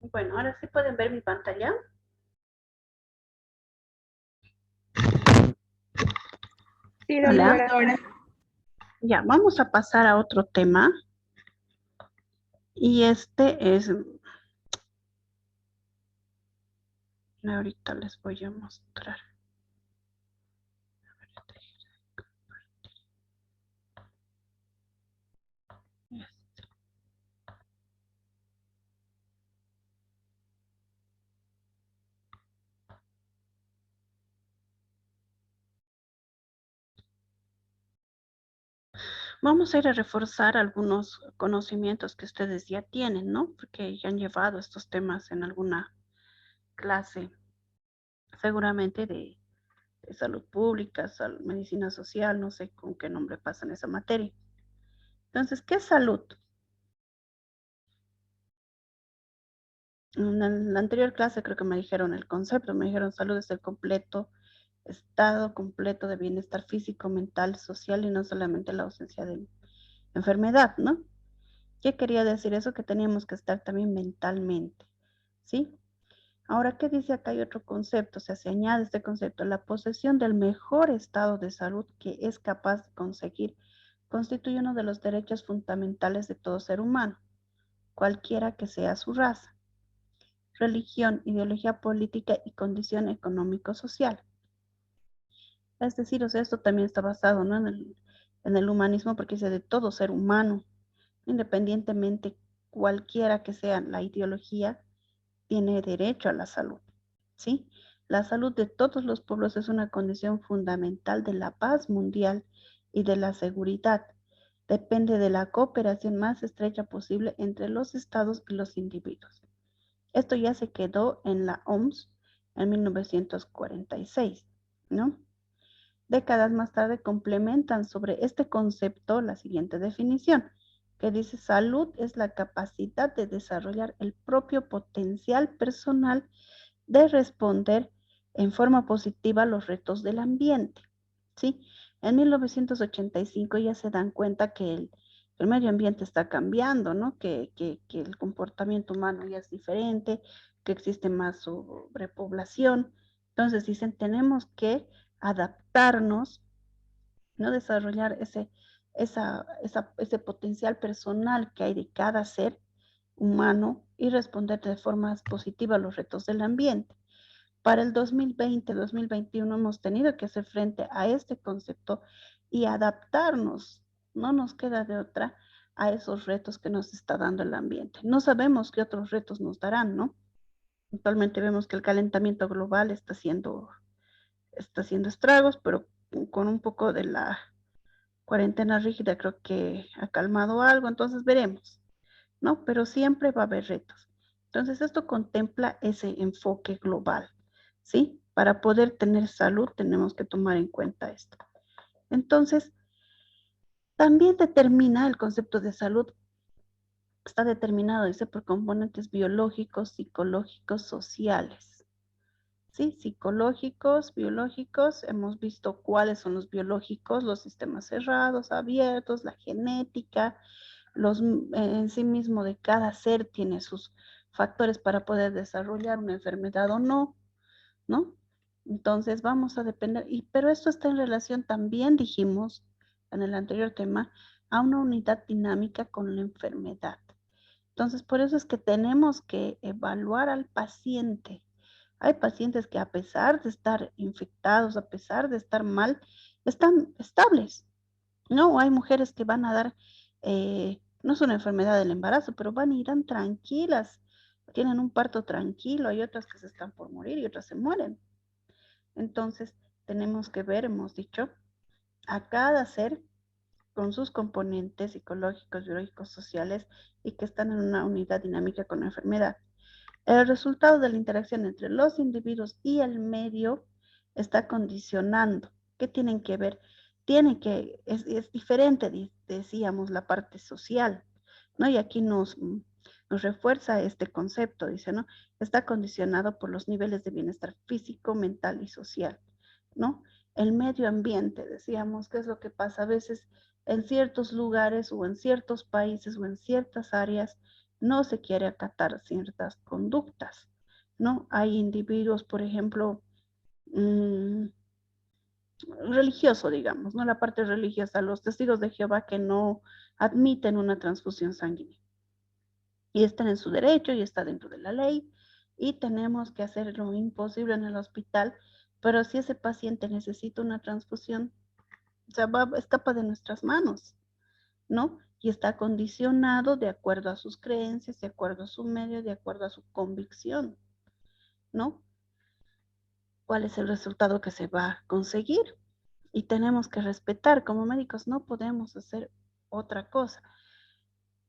Bueno, ahora sí pueden ver mi pantalla. Sí, Hola. doctora. Ya, vamos a pasar a otro tema. Y este es, ahorita les voy a mostrar. Vamos a ir a reforzar algunos conocimientos que ustedes ya tienen, ¿no? Porque ya han llevado estos temas en alguna clase, seguramente de salud pública, medicina social, no sé con qué nombre pasan esa materia. Entonces, ¿qué es salud? En la anterior clase creo que me dijeron el concepto, me dijeron salud es el completo estado completo de bienestar físico, mental, social y no solamente la ausencia de enfermedad, ¿no? ¿Qué quería decir eso? Que teníamos que estar también mentalmente, ¿sí? Ahora, ¿qué dice acá? Hay otro concepto, o sea, se añade este concepto, la posesión del mejor estado de salud que es capaz de conseguir constituye uno de los derechos fundamentales de todo ser humano, cualquiera que sea su raza, religión, ideología política y condición económico-social. Es decir, o sea, esto también está basado, ¿no? En el humanismo, porque dice de todo ser humano, independientemente cualquiera que sea la ideología, tiene derecho a la salud, ¿sí? La salud de todos los pueblos es una condición fundamental de la paz mundial y de la seguridad. Depende de la cooperación más estrecha posible entre los estados y los individuos. Esto ya se quedó en la OMS en 1946, ¿no? Décadas más tarde complementan sobre este concepto la siguiente definición, que dice salud es la capacidad de desarrollar el propio potencial personal de responder en forma positiva a los retos del ambiente. ¿Sí? En 1985 ya se dan cuenta que el medio ambiente está cambiando, ¿no? Que el comportamiento humano ya es diferente, que existe más sobrepoblación. Entonces dicen, tenemos que adaptarnos, ¿no? Desarrollar ese potencial personal que hay de cada ser humano y responder de forma positiva a los retos del ambiente. Para el 2020-2021 hemos tenido que hacer frente a este concepto y adaptarnos, no nos queda de otra, a esos retos que nos está dando el ambiente. No sabemos qué otros retos nos darán, ¿no? Actualmente vemos que el calentamiento global está haciendo estragos, pero con un poco de la cuarentena rígida creo que ha calmado algo, entonces veremos, ¿no? Pero siempre va a haber retos. Entonces esto contempla ese enfoque global, ¿sí? Para poder tener salud tenemos que tomar en cuenta esto. Entonces, también determina el concepto de salud, está determinado, dice, por componentes biológicos, psicológicos, sociales. Sí, psicológicos, biológicos, hemos visto cuáles son los biológicos, los sistemas cerrados, abiertos, la genética, en sí mismo de cada ser tiene sus factores para poder desarrollar una enfermedad o no, ¿no? Entonces vamos a depender, pero esto está en relación también, dijimos en el anterior tema, a una unidad dinámica con la enfermedad. Entonces, por eso es que tenemos que evaluar al paciente. Hay pacientes que a pesar de estar infectados, a pesar de estar mal, están estables, ¿no? Hay mujeres que van a dar, no es una enfermedad del embarazo, pero van y irán tranquilas, tienen un parto tranquilo, hay otras que se están por morir y otras se mueren. Entonces, tenemos que ver, hemos dicho, a cada ser con sus componentes psicológicos, biológicos, sociales y que están en una unidad dinámica con la enfermedad. El resultado de la interacción entre los individuos y el medio está condicionando. ¿Qué tienen que ver? Es diferente, decíamos, la parte social, ¿no? Y aquí nos refuerza este concepto, dice, ¿no? Está condicionado por los niveles de bienestar físico, mental y social, ¿no? El medio ambiente, decíamos, ¿qué es lo que pasa? A veces en ciertos lugares o en ciertos países o en ciertas áreas no se quiere acatar ciertas conductas, ¿no? Hay individuos, por ejemplo, mmm, religioso, digamos, ¿no? La parte religiosa, los testigos de Jehová que no admiten una transfusión sanguínea. Y están en su derecho y está dentro de la ley y tenemos que hacer lo imposible en el hospital, pero si ese paciente necesita una transfusión, o sea, escapa de nuestras manos, ¿no? Y está condicionado de acuerdo a sus creencias, de acuerdo a su medio, de acuerdo a su convicción, ¿no? ¿Cuál es el resultado que se va a conseguir? Y tenemos que respetar, como médicos no podemos hacer otra cosa.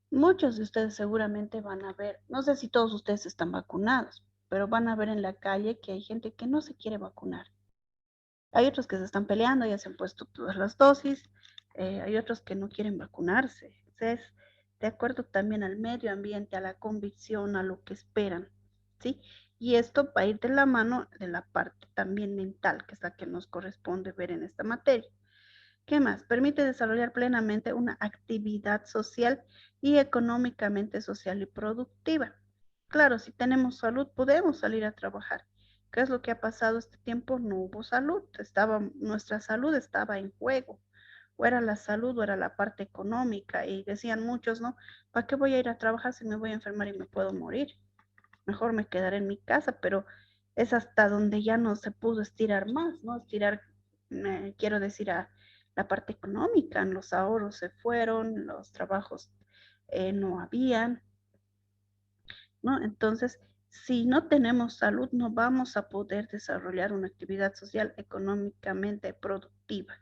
Muchos de ustedes seguramente van a ver, no sé si todos ustedes están vacunados, pero van a ver en la calle que hay gente que no se quiere vacunar. Hay otros que se están peleando, ya se han puesto todas las dosis, hay otros que no quieren vacunarse. O sea, es de acuerdo también al medio ambiente, a la convicción, a lo que esperan, ¿sí? Y esto va a ir de la mano de la parte también mental, que es la que nos corresponde ver en esta materia. ¿Qué más? Permite desarrollar plenamente una actividad social y económicamente social y productiva. Claro, si tenemos salud, podemos salir a trabajar. ¿Qué es lo que ha pasado este tiempo? No hubo salud, nuestra salud estaba en juego. O era la salud o era la parte económica. Y decían muchos, ¿no? ¿Para qué voy a ir a trabajar si me voy a enfermar y me puedo morir? Mejor me quedaré en mi casa, pero es hasta donde ya no se pudo estirar más, ¿no? Estirar, quiero decir, a la parte económica, los ahorros se fueron, los trabajos no habían, ¿no? Entonces, si no tenemos salud, no vamos a poder desarrollar una actividad social económicamente productiva.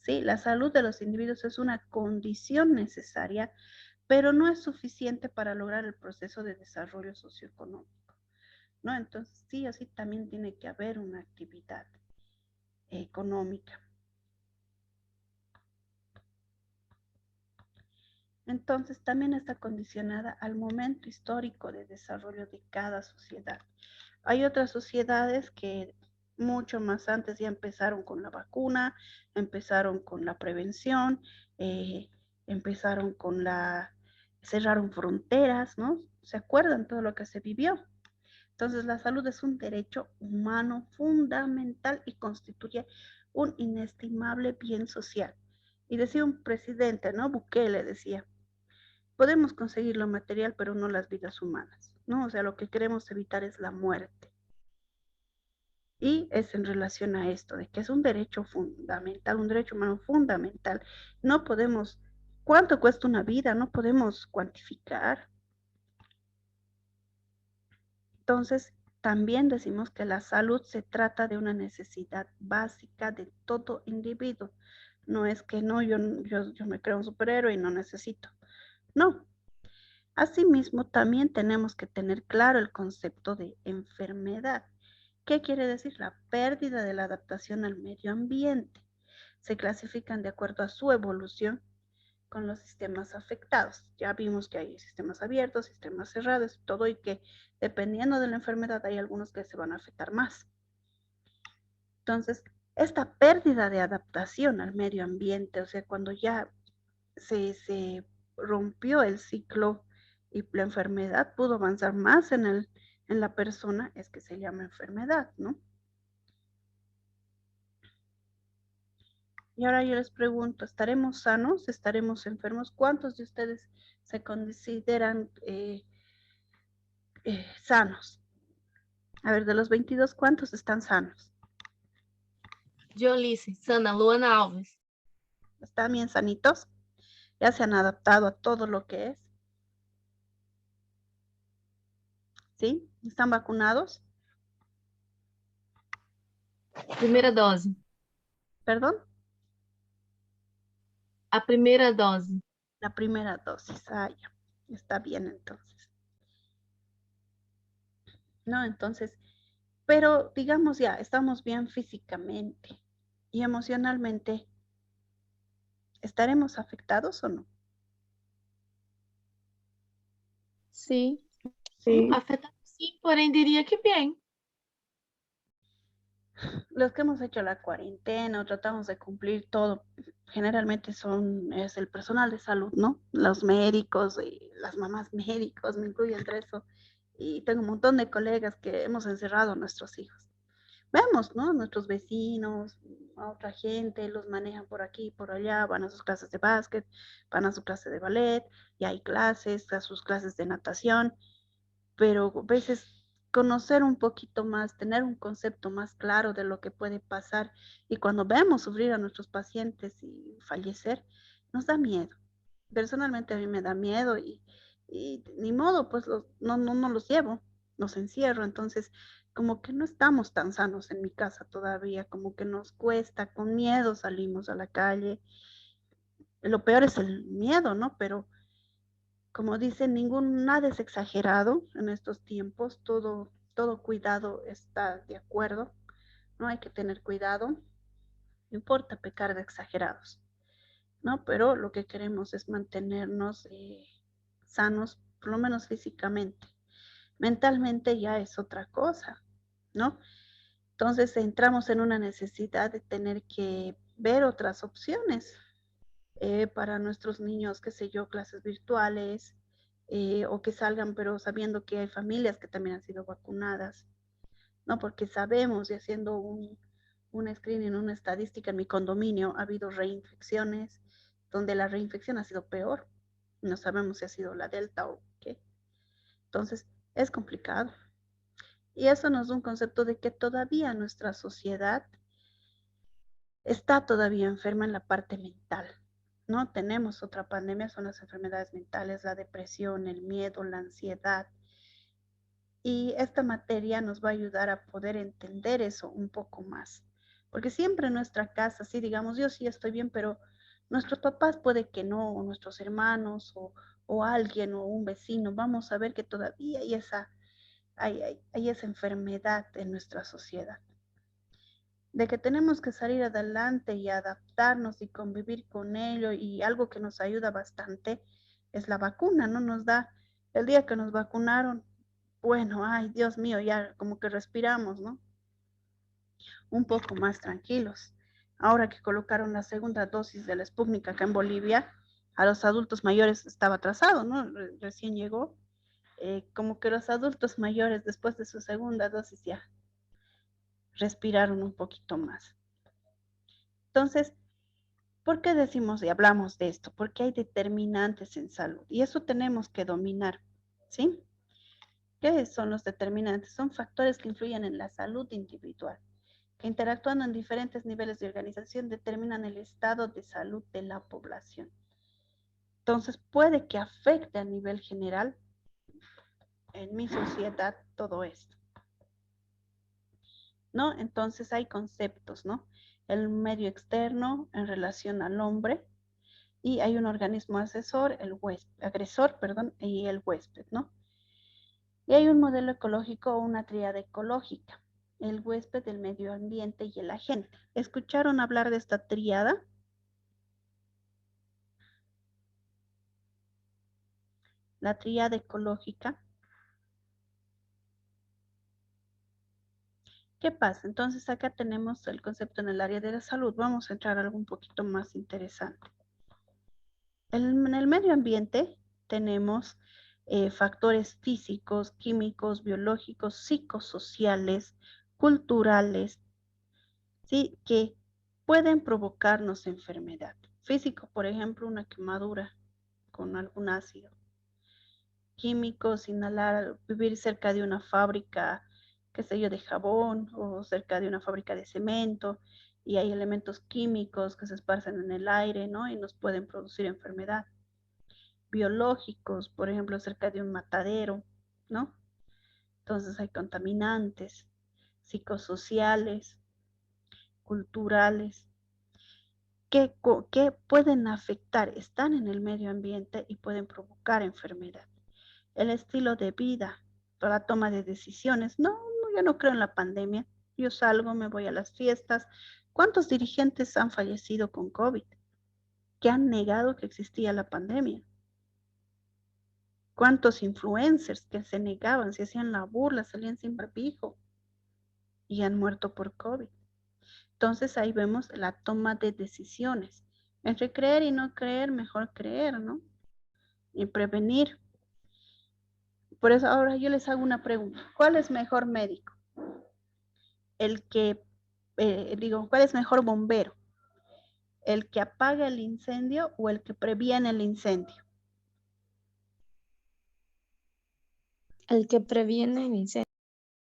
Sí, la salud de los individuos es una condición necesaria, pero no es suficiente para lograr el proceso de desarrollo socioeconómico, ¿no? Entonces, sí o sí también tiene que haber una actividad económica. Entonces, también está condicionada al momento histórico de desarrollo de cada sociedad. Hay otras sociedades que mucho más antes ya empezaron con la vacuna, empezaron con la prevención, eh, empezaron con cerraron fronteras, ¿no? ¿Se acuerdan todo lo que se vivió? Entonces, la salud es un derecho humano fundamental y constituye un inestimable bien social. Y decía un presidente, ¿no? Bukele decía, podemos conseguir lo material, pero no las vidas humanas, ¿no? O sea, lo que queremos evitar es la muerte. Y es en relación a esto, de que es un derecho fundamental, un derecho humano fundamental. No podemos, ¿cuánto cuesta una vida? No podemos cuantificar. Entonces, también decimos que la salud se trata de una necesidad básica de todo individuo. No es que no, yo me creo un superhéroe y no necesito. No. Asimismo, también tenemos que tener claro el concepto de enfermedad. ¿Qué quiere decir? La pérdida de la adaptación al medio ambiente. Se clasifican de acuerdo a su evolución con los sistemas afectados. Ya vimos que hay sistemas abiertos, sistemas cerrados, todo y que dependiendo de la enfermedad hay algunos que se van a afectar más. Entonces, esta pérdida de adaptación al medio ambiente, o sea, cuando ya se rompió el ciclo y la enfermedad pudo avanzar más en la persona, es que se llama enfermedad, ¿no? Y ahora yo les pregunto, ¿estaremos sanos? ¿Estaremos enfermos? ¿Cuántos de ustedes se consideran sanos? A ver, de los 22, ¿cuántos están sanos? Jolice, Sana Luana Alves. ¿Están bien sanitos? ¿Ya se han adaptado a todo lo que es? ¿Sí? ¿Están vacunados? Primeira dose. ¿Perdón? A primeira dose. La primera dosis. Ah, ya. Está bien entonces. ¿No? Entonces, pero digamos ya, estamos bien físicamente y emocionalmente. ¿Estaremos afectados o no? Sim. Sí. Afetado sim, porém diria que bem. Los que hemos hecho la cuarentena o tratamos de cumplir todo, generalmente es el personal de salud, ¿no? Los médicos y las mamás médicos, me incluyo entre eso. Y tengo un montón de colegas que hemos encerrado a nuestros hijos. Vemos, ¿no? Nuestros vecinos, a otra gente, los manejan por aquí, por allá, van a sus clases de básquet, van a su clase de ballet, y hay clases, a sus clases de natación, pero a veces conocer un poquito más, tener un concepto más claro de lo que puede pasar y cuando vemos sufrir a nuestros pacientes y fallecer, nos da miedo. Personalmente a mí me da miedo y ni modo, pues no los llevo, los encierro, entonces como que no estamos tan sanos en mi casa todavía, como que nos cuesta, con miedo salimos a la calle. Lo peor es el miedo, ¿no? Pero como dicen, nada es exagerado en estos tiempos, todo cuidado está de acuerdo, no hay que tener cuidado, no importa pecar de exagerados, ¿no? Pero lo que queremos es mantenernos sanos, por lo menos físicamente. Mentalmente ya es otra cosa, ¿no? Entonces entramos en una necesidad de tener que ver otras opciones para nuestros niños, qué sé yo, clases virtuales o que salgan, pero sabiendo que hay familias que también han sido vacunadas, ¿no? Porque sabemos y haciendo un screening, una estadística en mi condominio, ha habido reinfecciones donde la reinfección ha sido peor. No sabemos si ha sido la delta o qué. Entonces, es complicado. Y eso nos da un concepto de que todavía nuestra sociedad está todavía enferma en la parte mental, ¿no? Tenemos otra pandemia, son las enfermedades mentales, la depresión, el miedo, la ansiedad. Y esta materia nos va a ayudar a poder entender eso un poco más. Porque siempre en nuestra casa, sí, digamos, yo sí estoy bien, pero nuestros papás puede que no, o nuestros hermanos, o alguien, o un vecino, vamos a ver que todavía hay esa enfermedad en nuestra sociedad de que tenemos que salir adelante y adaptarnos y convivir con ello y algo que nos ayuda bastante es la vacuna, ¿no? Nos da, el día que nos vacunaron, bueno, ay, Dios mío, ya como que respiramos, ¿no? Un poco más tranquilos. Ahora que colocaron la segunda dosis de la Sputnik acá en Bolivia, a los adultos mayores estaba atrasado, ¿no? Recién llegó. Como que los adultos mayores después de su segunda dosis ya respiraron un poquito más. Entonces, ¿por qué decimos y hablamos de esto? Porque hay determinantes en salud y eso tenemos que dominar, ¿sí? ¿Qué son los determinantes? Son factores que influyen en la salud individual, que interactuando en diferentes niveles de organización determinan el estado de salud de la población. Entonces, puede que afecte a nivel general en mi sociedad todo esto, ¿no? Entonces hay conceptos, ¿no? El medio externo en relación al hombre, y hay un organismo asesor, agresor, perdón, y el huésped, ¿no? Y hay un modelo ecológico o una tríada ecológica, el huésped, el medio ambiente y el agente. ¿Escucharon hablar de esta tríada? La tríada ecológica. ¿Qué pasa? Entonces acá tenemos el concepto en el área de la salud. Vamos a entrar a algo un poquito más interesante. En el medio ambiente tenemos factores físicos, químicos, biológicos, psicosociales, culturales, ¿sí? Que pueden provocarnos enfermedad. Físico, por ejemplo, una quemadura con algún ácido. Químicos, inhalar, vivir cerca de una fábrica, qué sé yo, de jabón o cerca de una fábrica de cemento y hay elementos químicos que se esparcen en el aire, ¿no? Y nos pueden producir enfermedad. Biológicos, por ejemplo, cerca de un matadero, ¿no? Entonces hay contaminantes psicosociales, culturales, que pueden afectar, están en el medio ambiente y pueden provocar enfermedad. El estilo de vida, la toma de decisiones. No, yo no creo en la pandemia. Yo salgo, me voy a las fiestas. ¿Cuántos dirigentes han fallecido con COVID? Que han negado que existía la pandemia. ¿Cuántos influencers que se negaban, se hacían la burla, salían sin barbijo y han muerto por COVID? Entonces ahí vemos la toma de decisiones. Entre creer y no creer, mejor creer, ¿no? Y prevenir. Por eso ahora yo les hago una pregunta. ¿Cuál es mejor médico? El que, ¿cuál es mejor bombero? ¿El que apaga el incendio o el que previene el incendio? El que previene el incendio.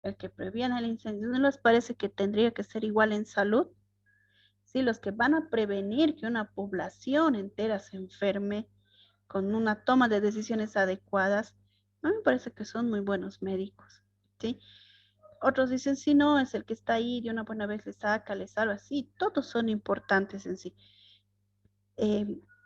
El que previene el incendio. ¿No les parece que tendría que ser igual en salud? Sí, los que van a prevenir que una población entera se enferme con una toma de decisiones adecuadas, a mí me parece que son muy buenos médicos, ¿sí? Otros dicen, sí, no, es el que está ahí, de una buena vez le saca, le salva, sí, todos son importantes en sí.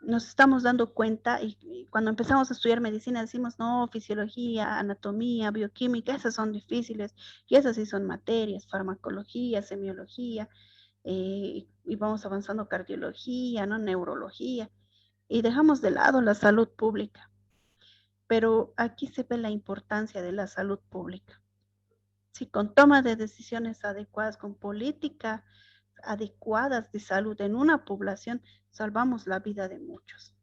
Nos estamos dando cuenta y cuando empezamos a estudiar medicina decimos, no, fisiología, anatomía, bioquímica, esas son difíciles y esas sí son materias, farmacología, semiología, y vamos avanzando cardiología, ¿no? Neurología, y dejamos de lado la salud pública. Pero aquí se ve la importancia de la salud pública. Si con toma de decisiones adecuadas, con políticas adecuadas de salud en una población, salvamos la vida de muchos,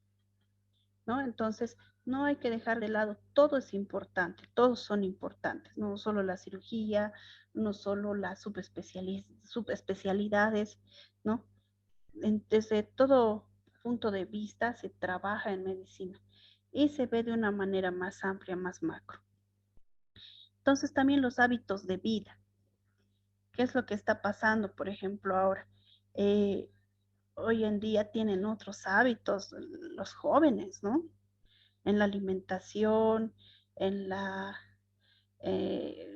¿no? Entonces, no hay que dejar de lado, todo es importante, todos son importantes, no solo la cirugía, no solo las subespecialidades, ¿no? Desde todo punto de vista se trabaja en medicina y se ve de una manera más amplia, más macro. Entonces también los hábitos de vida. ¿Qué es lo que está pasando, por ejemplo, ahora? Eh, Hoy en día tienen otros hábitos los jóvenes, ¿no? En la alimentación, en la,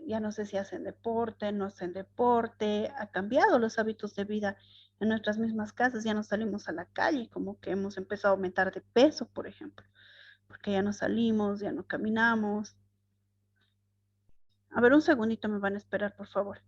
ya no sé si hacen deporte, no hacen deporte, ha cambiado los hábitos de vida en nuestras mismas casas, ya no salimos a la calle, como que hemos empezado a aumentar de peso, por ejemplo, porque ya no salimos, ya no caminamos. A ver, un segundito me van a esperar, por favor.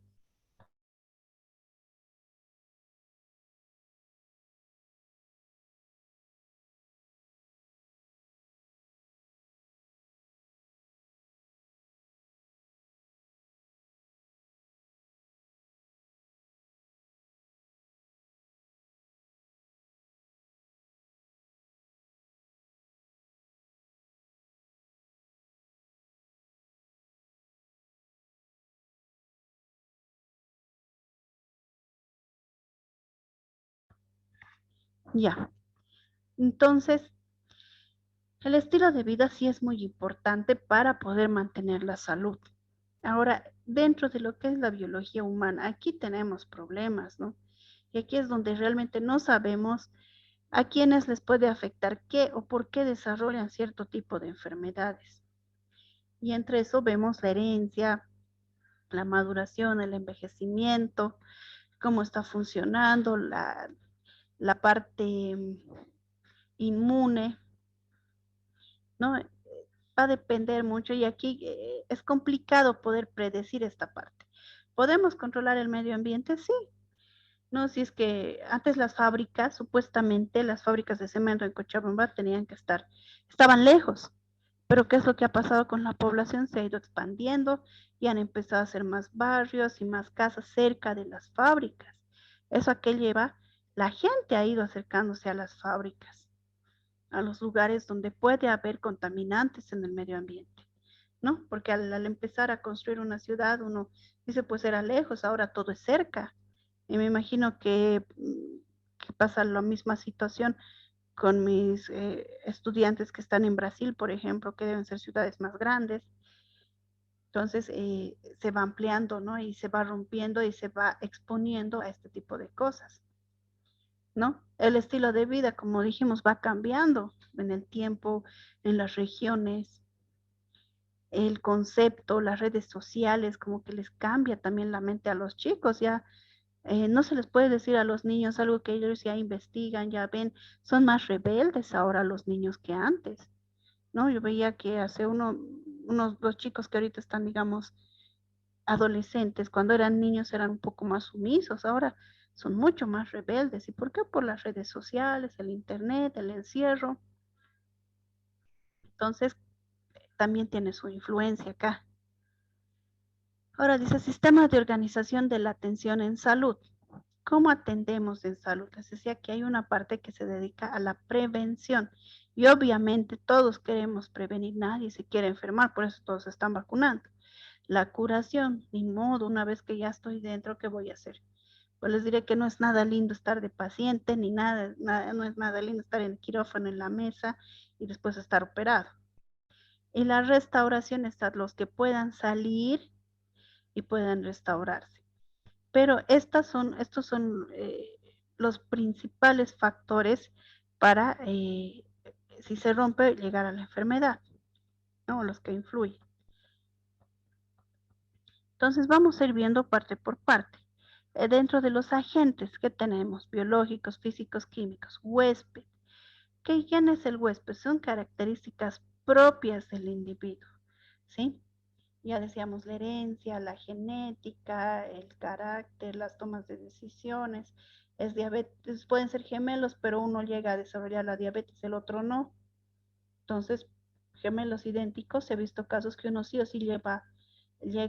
Ya. Entonces, el estilo de vida sí es muy importante para poder mantener la salud. Ahora, dentro de lo que es la biología humana, aquí tenemos problemas, ¿no? Y aquí es donde realmente no sabemos a quiénes les puede afectar qué o por qué desarrollan cierto tipo de enfermedades. Y entre eso vemos la herencia, la maduración, el envejecimiento, cómo está funcionando la parte inmune, ¿no? Va a depender mucho y aquí es complicado poder predecir esta parte. ¿Podemos controlar el medio ambiente? Sí. No, si es que antes las fábricas, supuestamente las fábricas de cemento en Cochabamba tenían que estar, estaban lejos, pero ¿qué es lo que ha pasado con la población? Se ha ido expandiendo y han empezado a hacer más barrios y más casas cerca de las fábricas. Eso a qué lleva, la gente ha ido acercándose a las fábricas, a los lugares donde puede haber contaminantes en el medio ambiente, ¿no? Porque al empezar a construir una ciudad, uno dice, pues era lejos, ahora todo es cerca. Y me imagino que pasa la misma situación con mis estudiantes que están en Brasil, por ejemplo, que deben ser ciudades más grandes. Entonces se va ampliando, ¿no? Y se va rompiendo y se va exponiendo a este tipo de cosas, ¿no? El estilo de vida, como dijimos, va cambiando en el tiempo, en las regiones, el concepto, las redes sociales, como que les cambia también la mente a los chicos, ya no se les puede decir a los niños algo que ellos ya investigan, ya ven, son más rebeldes ahora los niños que antes, ¿no? Yo veía que hace los chicos que ahorita están, digamos, adolescentes, cuando eran niños eran un poco más sumisos, ahora son mucho más rebeldes. ¿Y por qué? Por las redes sociales, el internet, el encierro. Entonces, también tiene su influencia acá. Ahora dice, sistema de organización de la atención en salud. ¿Cómo atendemos en salud? Les decía que hay una parte que se dedica a la prevención y obviamente todos queremos prevenir, nadie se quiere enfermar, por eso todos se están vacunando. La curación, ni modo, una vez que ya estoy dentro, ¿qué voy a hacer? Pues les diré que no es nada lindo estar de paciente, ni nada, no es nada lindo estar en el quirófano, en la mesa y después estar operado. Y la restauración está los que puedan salir y puedan restaurarse. Pero estos son los principales factores para, si se rompe, llegar a la enfermedad, ¿no? Los que influyen. Entonces vamos a ir viendo parte por parte. Dentro de los agentes que tenemos, biológicos, físicos, químicos, huésped. ¿Quién es el huésped? Son características propias del individuo, ¿sí? Ya decíamos la herencia, la genética, el carácter, las tomas de decisiones. Es diabetes, pueden ser gemelos, pero uno llega a desarrollar la diabetes, el otro no. Entonces, gemelos idénticos, he visto casos que uno sí o sí llega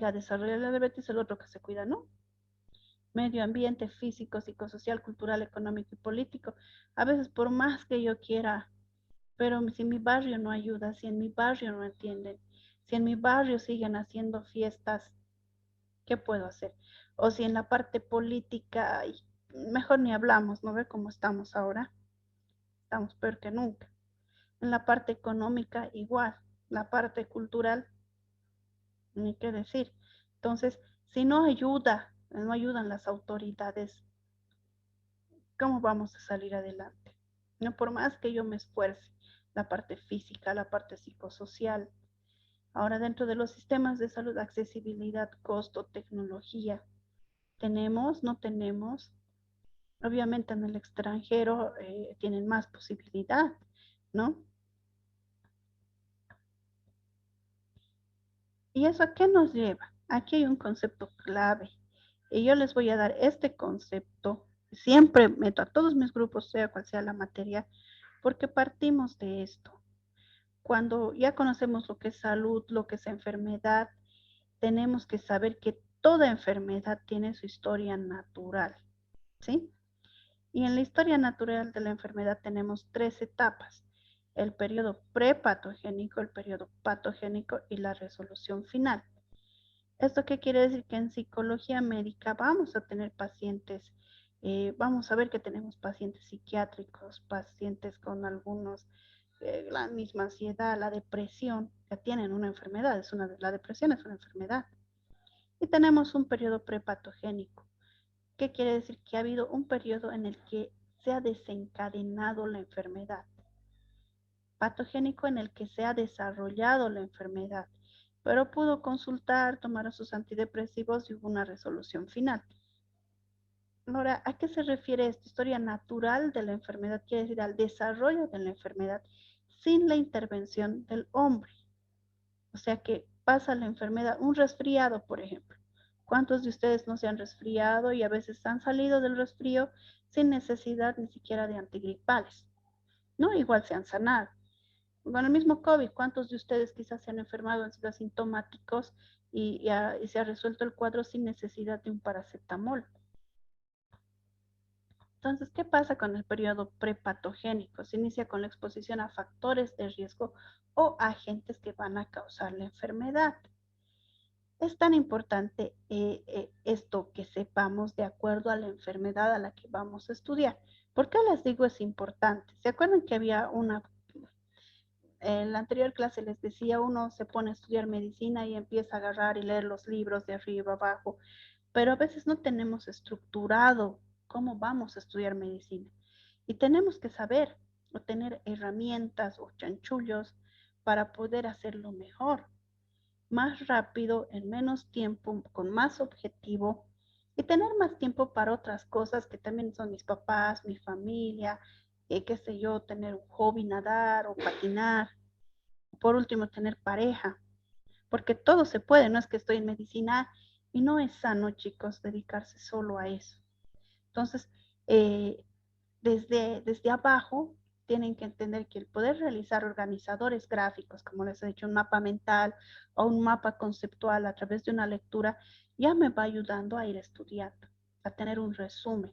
a desarrollar la diabetes, el otro que se cuida, ¿no? Medio ambiente, físico, psicosocial, cultural, económico y político. A veces, por más que yo quiera, pero si mi barrio no ayuda, si en mi barrio no entienden, si en mi barrio siguen haciendo fiestas, ¿qué puedo hacer? O si en la parte política, mejor ni hablamos, ¿no ve cómo estamos ahora? Estamos peor que nunca. En la parte económica, igual. La parte cultural, ni qué decir. Entonces, si no ayudan las autoridades, ¿cómo vamos a salir adelante? No por más que yo me esfuerce, la parte física, la parte psicosocial. Ahora, dentro de los sistemas de salud, accesibilidad, costo, tecnología, ¿tenemos? ¿No tenemos? Obviamente en el extranjero tienen más posibilidad, ¿no? ¿Y eso a qué nos lleva? Aquí hay un concepto clave. Y yo les voy a dar este concepto. Siempre meto a todos mis grupos, sea cual sea la materia, porque partimos de esto. Cuando ya conocemos lo que es salud, lo que es enfermedad, tenemos que saber que toda enfermedad tiene su historia natural, ¿sí? Y en la historia natural de la enfermedad tenemos tres etapas: el periodo prepatogénico, el periodo patogénico y la resolución final. ¿Esto qué quiere decir? Que en psicología médica vamos a tener pacientes, vamos a ver que tenemos pacientes psiquiátricos, pacientes con algunos, la misma ansiedad, la depresión, que tienen una enfermedad, la depresión es una enfermedad. Y tenemos un periodo prepatogénico. ¿Qué quiere decir? Que ha habido un periodo en el que se ha desencadenado la enfermedad. Patogénico en el que se ha desarrollado la enfermedad, pero pudo consultar, tomar sus antidepresivos y hubo una resolución final. Ahora, ¿a qué se refiere esta historia natural de la enfermedad? Quiere decir al desarrollo de la enfermedad sin la intervención del hombre. O sea que pasa la enfermedad, un resfriado, por ejemplo. ¿Cuántos de ustedes no se han resfriado y a veces han salido del resfrío sin necesidad ni siquiera de antigripales? No, igual se han sanado. Con el mismo COVID, ¿cuántos de ustedes quizás se han enfermado, han sido asintomáticos y se ha resuelto el cuadro sin necesidad de un paracetamol? Entonces, ¿qué pasa con el periodo prepatogénico? Se inicia con la exposición a factores de riesgo o agentes que van a causar la enfermedad. Es tan importante esto que sepamos de acuerdo a la enfermedad a la que vamos a estudiar. ¿Por qué les digo es importante? ¿Se acuerdan que había en la anterior clase les decía, uno se pone a estudiar medicina y empieza a agarrar y leer los libros de arriba abajo, pero a veces no tenemos estructurado cómo vamos a estudiar medicina? Y tenemos que saber o tener herramientas o chanchullos para poder hacerlo mejor, más rápido, en menos tiempo, con más objetivo y tener más tiempo para otras cosas que también son mis papás, mi familia, qué sé yo, tener un hobby, nadar o patinar. Por último, tener pareja, porque todo se puede, no es que estoy en medicina y no es sano, chicos, dedicarse solo a eso. Entonces, eh, desde abajo tienen que entender que el poder realizar organizadores gráficos, como les he dicho, un mapa mental o un mapa conceptual a través de una lectura, ya me va ayudando a ir estudiando, a tener un resumen.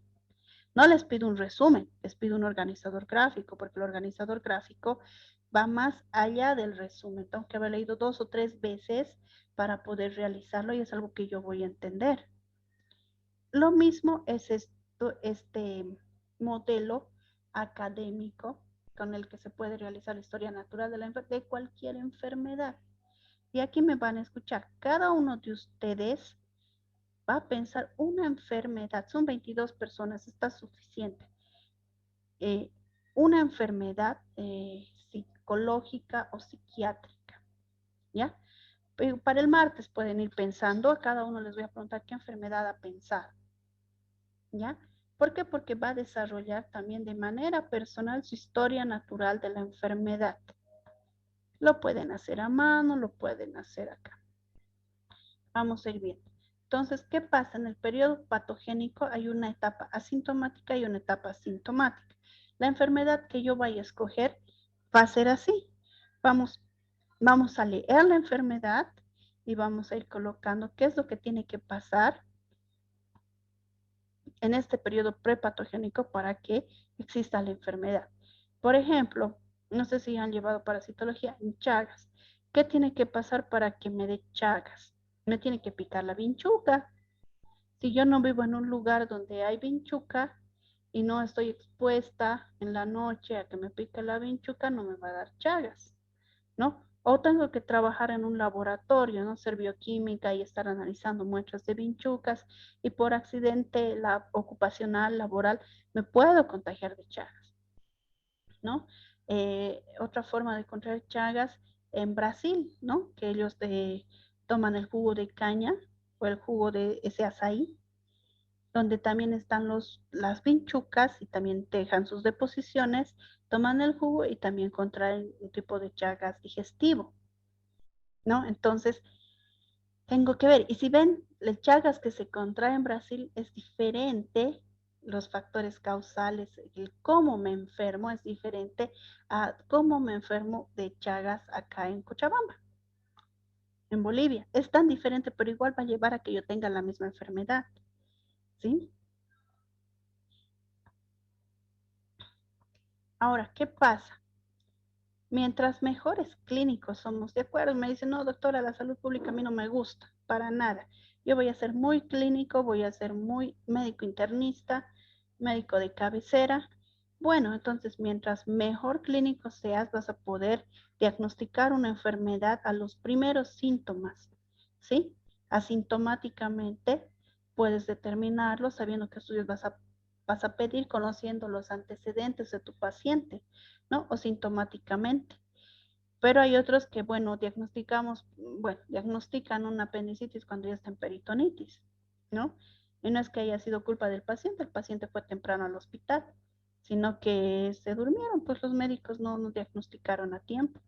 No les pido un resumen, les pido un organizador gráfico, porque el organizador gráfico va más allá del resumen. Tengo que haber leído 2 o 3 veces para poder realizarlo y es algo que yo voy a entender. Lo mismo es este modelo académico con el que se puede realizar la historia natural de cualquier enfermedad. Y aquí me van a escuchar. Cada uno de ustedes va a pensar una enfermedad. Son 22 personas, está suficiente. Eh, una enfermedad psicológica o psiquiátrica, ¿ya? Pero para el martes pueden ir pensando, a cada uno les voy a preguntar qué enfermedad ha pensado, ¿ya? ¿Por qué? Porque va a desarrollar también de manera personal su historia natural de la enfermedad. Lo pueden hacer a mano, lo pueden hacer acá. Vamos a ir viendo. Entonces, ¿qué pasa? En el periodo patogénico hay una etapa asintomática y una etapa sintomática. La enfermedad que yo vaya a escoger va a ser así. Vamos, vamos a leer la enfermedad y vamos a ir colocando qué es lo que tiene que pasar en este periodo prepatogénico para que exista la enfermedad. Por ejemplo, no sé si han llevado parasitología en Chagas. ¿Qué tiene que pasar para que me dé Chagas? Me tiene que picar la vinchuca. Si yo no vivo en un lugar donde hay vinchuca y no estoy expuesta en la noche a que me pique la vinchuca, no me va a dar Chagas, ¿no? O tengo que trabajar en un laboratorio, ¿no? Ser bioquímica y estar analizando muestras de vinchucas y por accidente ocupacional, laboral, me puedo contagiar de Chagas, ¿no? Otra forma de contraer Chagas en Brasil, ¿no? Que ellos toman el jugo de caña o el jugo de ese azaí, donde también están las vinchucas y también dejan sus deposiciones, toman el jugo y también contraen un tipo de Chagas digestivo, ¿no? Entonces, tengo que ver. Y si ven, el Chagas que se contrae en Brasil es diferente, los factores causales, el cómo me enfermo es diferente a cómo me enfermo de Chagas acá en Cochabamba, en Bolivia. Es tan diferente, pero igual va a llevar a que yo tenga la misma enfermedad, ¿sí? Ahora, ¿qué pasa? Mientras mejores clínicos somos, ¿de acuerdo? Me dicen, no, doctora, la salud pública a mí no me gusta, para nada. Yo voy a ser muy clínico, voy a ser muy médico internista, médico de cabecera. Bueno, entonces, mientras mejor clínico seas, vas a poder diagnosticar una enfermedad a los primeros síntomas, ¿sí? Asintomáticamente puedes determinarlo sabiendo qué estudios vas a pedir, conociendo los antecedentes de tu paciente, ¿no? O sintomáticamente. Pero hay otros que, bueno, diagnostican una apendicitis cuando ya está en peritonitis, ¿no? Y no es que haya sido culpa del paciente, el paciente fue temprano al hospital, sino que se durmieron, pues los médicos no diagnosticaron a tiempo.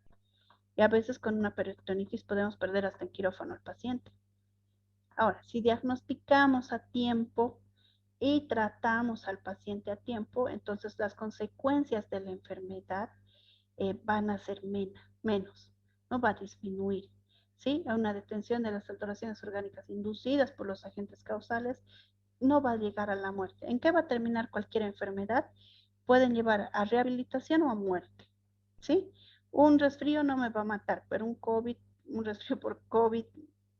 Y a veces con una peritonitis podemos perder hasta en quirófano al paciente. Ahora, si diagnosticamos a tiempo y tratamos al paciente a tiempo, entonces las consecuencias de la enfermedad van a ser menos, no va a disminuir. ¿Sí? A una detención de las alteraciones orgánicas inducidas por los agentes causales no va a llegar a la muerte. ¿En qué va a terminar cualquier enfermedad? Pueden llevar a rehabilitación o a muerte. ¿Sí? Un resfrío no me va a matar, pero un resfrío por COVID,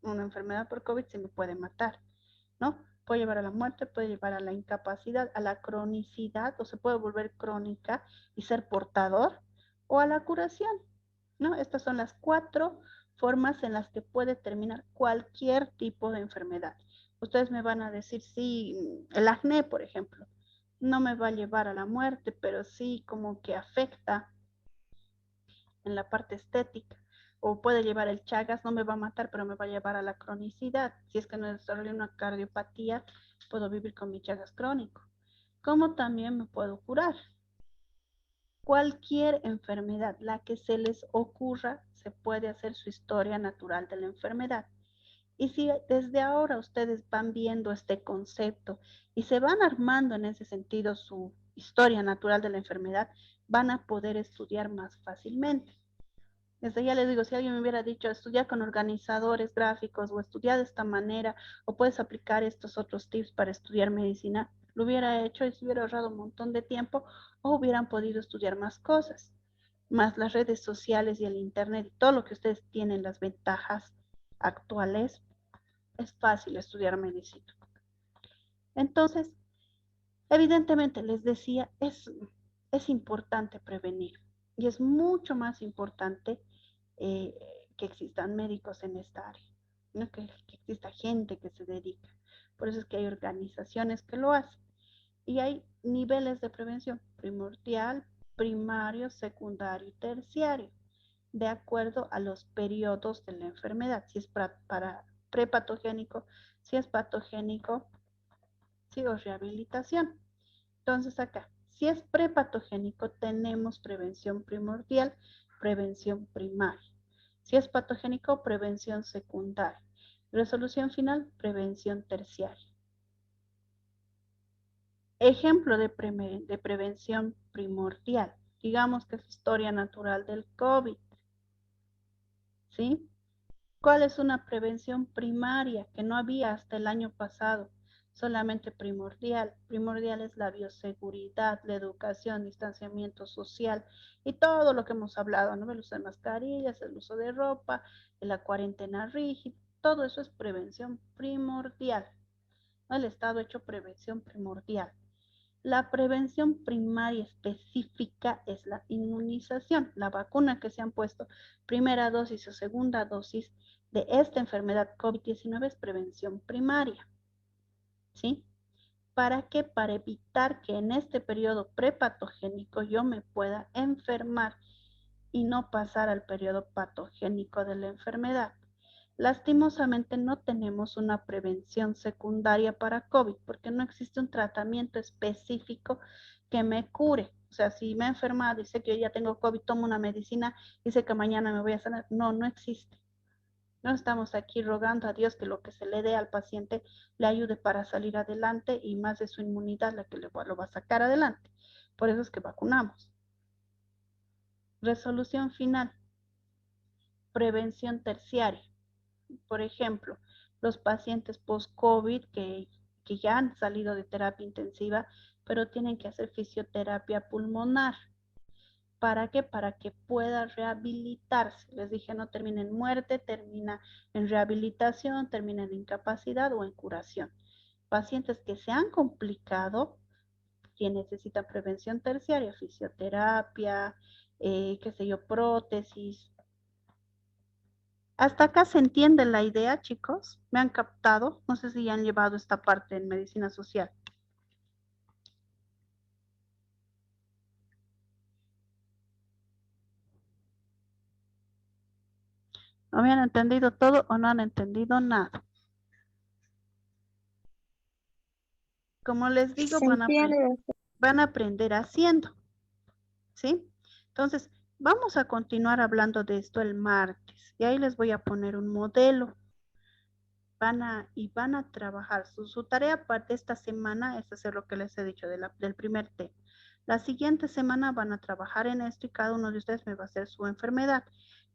una enfermedad por COVID sí me puede matar, ¿no? Puede llevar a la muerte, puede llevar a la incapacidad, a la cronicidad, o se puede volver crónica y ser portador, o a la curación, ¿no? Estas son las 4 formas en las que puede terminar cualquier tipo de enfermedad. Ustedes me van a decir, sí, el acné, por ejemplo, no me va a llevar a la muerte, pero sí como que afecta en la parte estética. O puede llevar el Chagas, no me va a matar, pero me va a llevar a la cronicidad. Si es que no desarrollo una cardiopatía, puedo vivir con mi Chagas crónico. Como también me puedo curar. Cualquier enfermedad, la que se les ocurra, se puede hacer su historia natural de la enfermedad. Y si desde ahora ustedes van viendo este concepto y se van armando en ese sentido su historia natural de la enfermedad, van a poder estudiar más fácilmente. Desde ya les digo, si alguien me hubiera dicho estudiar con organizadores gráficos o estudiar de esta manera o puedes aplicar estos otros tips para estudiar medicina, Lo hubiera hecho y se hubiera ahorrado un montón de tiempo o hubieran podido estudiar más cosas. Más las redes sociales y el internet y todo lo que ustedes tienen, las ventajas actuales, es fácil estudiar medicina. Entonces, evidentemente, les decía, es importante prevenir y es mucho más importante eh, que existan médicos en esta área, ¿no? Que exista gente que se dedica. Por eso es que hay organizaciones que lo hacen. Y hay niveles de prevención primordial, primario, secundario y terciario, de acuerdo a los periodos de la enfermedad, si es para prepatogénico, si es patogénico, si es rehabilitación. Entonces acá, si es prepatogénico, tenemos prevención primordial, prevención primaria. Si es patogénico, prevención secundaria. Resolución final, prevención terciaria. Ejemplo de prevención primordial, digamos que es historia natural del COVID, ¿sí? ¿Cuál es una prevención primaria que no había hasta el año pasado? Solamente primordial. Primordial es la bioseguridad, la educación, distanciamiento social y todo lo que hemos hablado, ¿no? El uso de mascarillas, el uso de ropa, la cuarentena rígida, todo eso es prevención primordial, ¿no? El Estado ha hecho prevención primordial. La prevención primaria específica es la inmunización, la vacuna que se han puesto, primera dosis o segunda dosis de esta enfermedad COVID-19 es prevención primaria, ¿sí? ¿Para qué? Para evitar que en este periodo prepatogénico yo me pueda enfermar y no pasar al periodo patogénico de la enfermedad. Lastimosamente no tenemos una prevención secundaria para COVID porque no existe un tratamiento específico que me cure. O sea, si me he enfermado y sé que yo ya tengo COVID, tomo una medicina y sé que mañana me voy a sanar. No, no existe. No estamos aquí rogando a Dios que lo que se le dé al paciente le ayude para salir adelante y más de su inmunidad la que lo va a sacar adelante. Por eso es que vacunamos. Resolución final. Prevención terciaria. Por ejemplo, los pacientes post-COVID que ya han salido de terapia intensiva, pero tienen que hacer fisioterapia pulmonar. ¿Para qué? Para que pueda rehabilitarse. Les dije, no termina en muerte, termina en rehabilitación, termina en incapacidad o en curación. Pacientes que se han complicado, que necesitan prevención terciaria, fisioterapia, qué sé yo, prótesis. ¿Hasta acá se entiende la idea, chicos? ¿Me han captado? No sé si ya han llevado esta parte en medicina social. ¿No me han entendido todo o no han entendido nada? Como les digo, Se entiende. van a aprender haciendo, ¿sí? Entonces, vamos a continuar hablando de esto el martes. Y ahí les voy a poner un modelo. Van a trabajar. Su tarea parte esta semana es hacer lo que les he dicho del primer tema. La siguiente semana van a trabajar en esto y cada uno de ustedes me va a hacer su enfermedad.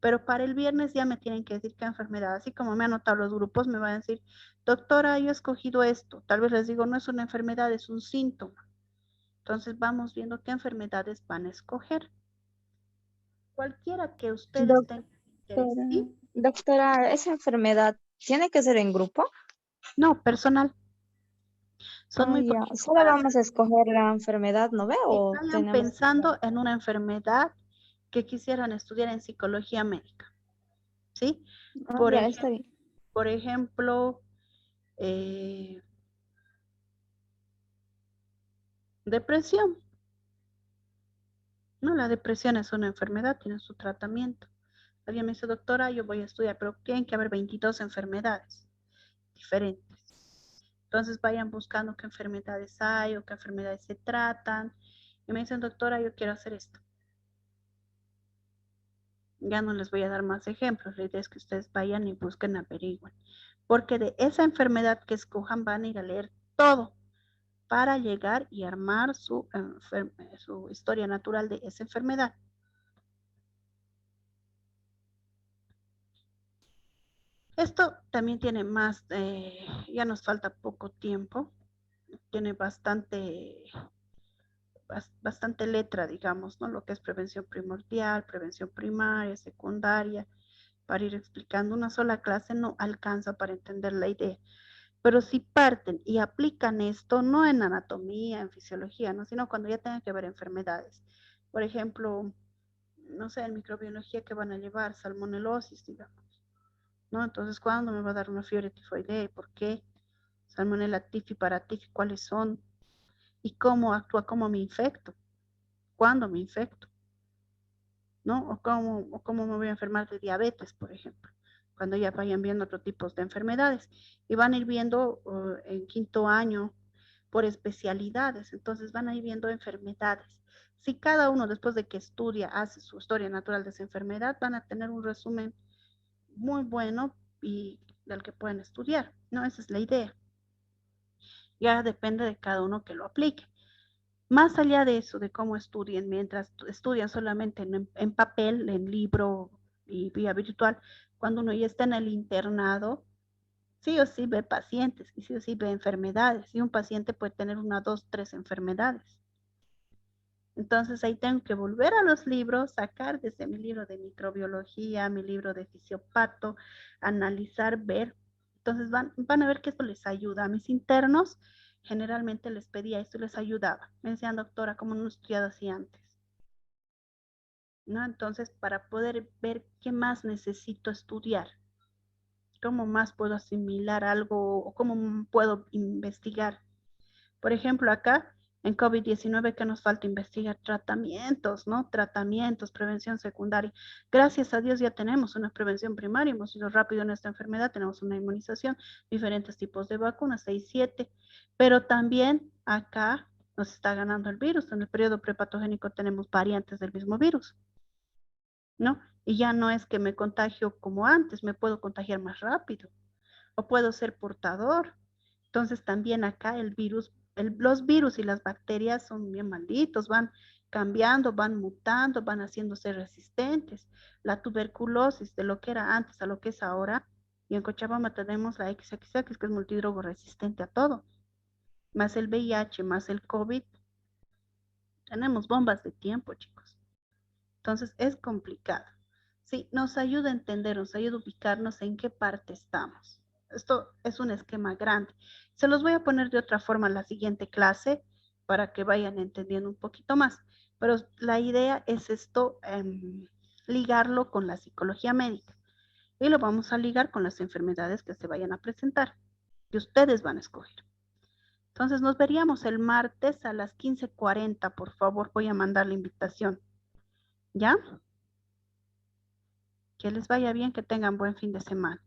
Pero para el viernes ya me tienen que decir qué enfermedad. Así como me han anotado los grupos, me van a decir, doctora, yo he escogido esto. Tal vez les digo, no es una enfermedad, es un síntoma. Entonces vamos viendo qué enfermedades van a escoger. Cualquiera que ustedes tengan interés. Doctora, ¿Sí? doctora, ¿esa enfermedad tiene que ser en grupo? No, personal. Son Ah, muy ya. poquitos Solo para hacer. vamos a escoger la enfermedad, ¿no ve? Sí, ¿O vayan tenemos que pensando en una enfermedad que quisieran estudiar en psicología médica, ¿sí? Ah, Por ya, ejemplo, está bien. por ejemplo depresión. No, la depresión es una enfermedad, tiene su tratamiento. Alguien me dice, doctora, yo voy a estudiar, pero tienen que haber 22 enfermedades diferentes. Entonces vayan buscando qué enfermedades hay o qué enfermedades se tratan. Y me dicen, doctora, yo quiero hacer esto. Ya no les voy a dar más ejemplos, la idea es que ustedes vayan y busquen, averigüen. Porque de esa enfermedad que escojan van a ir a leer todo para llegar y armar su historia natural de esa enfermedad. Esto también tiene más, ya nos falta poco tiempo. tiene bastante letra, digamos, ¿no? Lo que es prevención primordial, prevención primaria, secundaria, para ir explicando. Una sola clase no alcanza para entender la idea. Pero si parten y aplican esto, no en anatomía, en fisiología, ¿no? Sino cuando ya tengan que ver enfermedades. Por ejemplo, no sé, en microbiología que van a llevar salmonelosis, digamos, ¿no? Entonces, ¿cuándo me va a dar una fiebre tifoidea? ¿Y por qué? Salmonella tifi, paratifi, ¿cuáles son? ¿Y cómo actúa? ¿Cómo me infecto? ¿Cuándo me infecto? ¿No? ¿O cómo me voy a enfermar de diabetes, por ejemplo? Cuando ya vayan viendo otros tipos de enfermedades. Y van a ir viendo en quinto año por especialidades. Entonces van a ir viendo enfermedades. Si cada uno después de que estudia hace su historia natural de esa enfermedad, van a tener un resumen muy bueno y del que pueden estudiar, ¿no? Esa es la idea. Ya depende de cada uno que lo aplique. Más allá de eso, de cómo estudien, mientras estudian solamente en papel, en libro y vía virtual, cuando uno ya está en el internado, sí o sí ve pacientes y sí o sí ve enfermedades. Y un paciente puede tener una, dos, tres enfermedades. Entonces ahí tengo que volver a los libros, sacar desde mi libro de microbiología, mi libro de fisiopato, analizar, ver. Entonces van a ver que esto les ayuda. A mis internos generalmente les pedía esto y les ayudaba. Me decían, doctora, ¿cómo no he estudiado así antes? ¿No? Entonces, para poder ver qué más necesito estudiar, cómo más puedo asimilar algo o cómo puedo investigar. Por ejemplo, acá en COVID-19 que nos falta investigar tratamientos, ¿no? Tratamientos, prevención secundaria. Gracias a Dios ya tenemos una prevención primaria, hemos ido rápido en esta enfermedad, tenemos una inmunización, diferentes tipos de vacunas, 6, 7, pero también acá nos está ganando el virus. En el periodo prepatogénico tenemos variantes del mismo virus, ¿no? Y ya no es que me contagio como antes, me puedo contagiar más rápido o puedo ser portador. Entonces también acá los virus y las bacterias son bien malditos, van cambiando, van mutando, van haciéndose resistentes. La tuberculosis de lo que era antes a lo que es ahora, y en Cochabamba tenemos la XXX, que es multidrogo resistente a todo, más el VIH, más el COVID, tenemos bombas de tiempo, chicos. Entonces es complicado. Sí, nos ayuda a entender, nos ayuda a ubicarnos en qué parte estamos. Esto es un esquema grande. Se los voy a poner de otra forma en la siguiente clase para que vayan entendiendo un poquito más. Pero la idea es esto, ligarlo con la psicología médica. Y lo vamos a ligar con las enfermedades que se vayan a presentar, que ustedes van a escoger. Entonces nos veríamos el martes a las 15:40, por favor, voy a mandar la invitación. ¿Ya? Que les vaya bien, que tengan buen fin de semana.